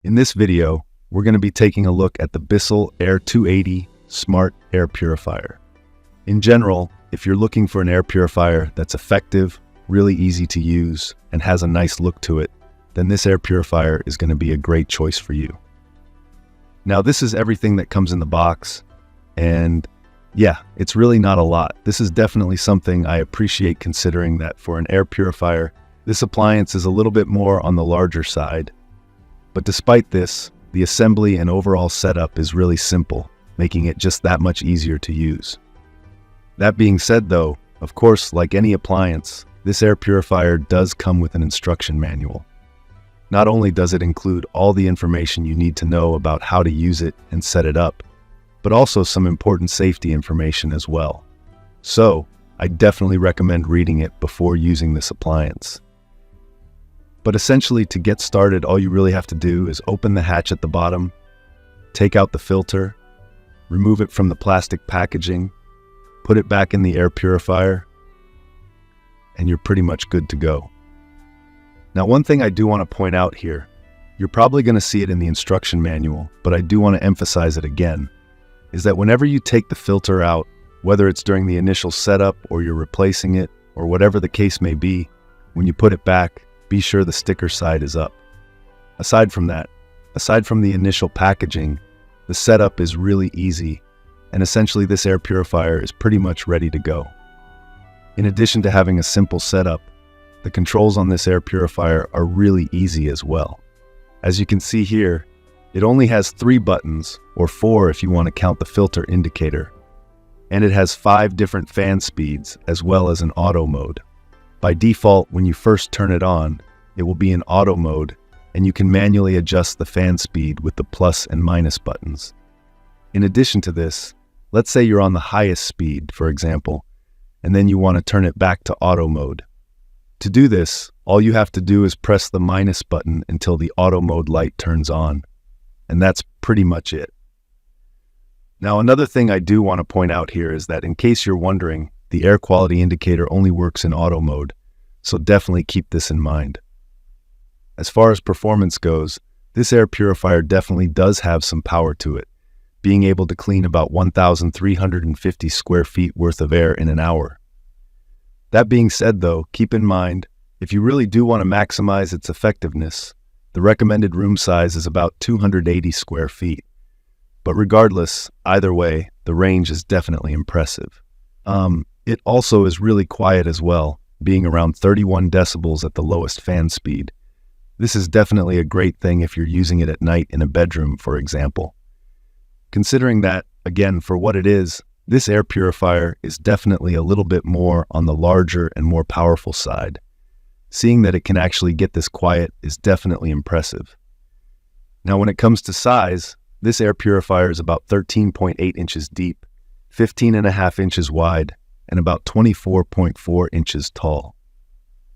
In this video, we're going to be taking a look at the BISSELL air280 Smart Air Purifier. In general, if you're looking for an air purifier that's effective, really easy to use, and has a nice look to it, then this air purifier is going to be a great choice for you. Now, this is everything that comes in the box, and yeah, it's really not a lot. This is definitely something I appreciate, considering that for an air purifier, this appliance is a little bit more on the larger side. But despite this, the assembly and overall setup is really simple, making it just that much easier to use. That being said though, of course, like any appliance, this air purifier does come with an instruction manual. Not only does it include all the information you need to know about how to use it and set it up, but also some important safety information as well. So, I definitely recommend reading it before using this appliance. But essentially, to get started, all you really have to do is open the hatch at the bottom, take out the filter, remove it from the plastic packaging, put it back in the air purifier, and you're pretty much good to go. Now, one thing I do want to point out here, you're probably going to see it in the instruction manual, but I do want to emphasize it again, is that whenever you take the filter out, whether it's during the initial setup or you're replacing it, or whatever the case may be, when you put it back, be sure the sticker side is up. Aside from that, aside from the initial packaging, the setup is really easy, and essentially this air purifier is pretty much ready to go. In addition to having a simple setup, the controls on this air purifier are really easy as well. As you can see here, it only has 3 buttons, or 4 if you want to count the filter indicator, and it has 5 different fan speeds as well as an auto mode. By default, when you first turn it on, it will be in auto mode, and you can manually adjust the fan speed with the plus and minus buttons. In addition to this, let's say you're on the highest speed, for example, and then you want to turn it back to auto mode. To do this, all you have to do is press the minus button until the auto mode light turns on, and that's pretty much it. Now, another thing I do want to point out here is that in case you're wondering, the air quality indicator only works in auto mode, so definitely keep this in mind. As far as performance goes, this air purifier definitely does have some power to it, being able to clean about 1,350 square feet worth of air in an hour. That being said though, keep in mind, if you really do want to maximize its effectiveness, the recommended room size is about 280 square feet. But regardless, either way, the range is definitely impressive. It also is really quiet as well, being around 31 decibels at the lowest fan speed. This is definitely a great thing if you're using it at night in a bedroom, for example. Considering that, again, for what it is, this air purifier is definitely a little bit more on the larger and more powerful side. Seeing that it can actually get this quiet is definitely impressive. Now, when it comes to size, this air purifier is about 13.8 inches deep, 15.5 inches wide, and about 24.4 inches tall.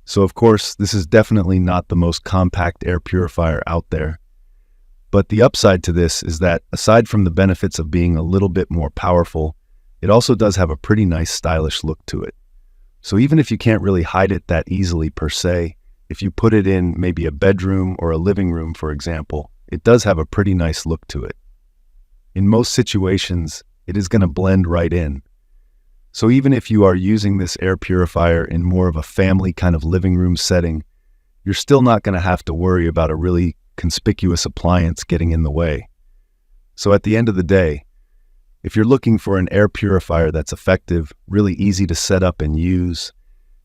So of course, this is definitely not the most compact air purifier out there. But the upside to this is that aside from the benefits of being a little bit more powerful, it also does have a pretty nice stylish look to it. So even if you can't really hide it that easily per se, if you put it in maybe a bedroom or a living room, for example, it does have a pretty nice look to it. In most situations, it is going to blend right in. So even if you are using this air purifier in more of a family kind of living room setting, you're still not going to have to worry about a really conspicuous appliance getting in the way. So at the end of the day, if you're looking for an air purifier that's effective, really easy to set up and use,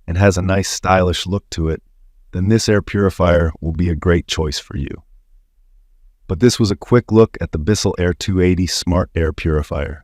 and has a nice stylish look to it, then this air purifier will be a great choice for you. But this was a quick look at the BISSELL air280 Smart Air Purifier.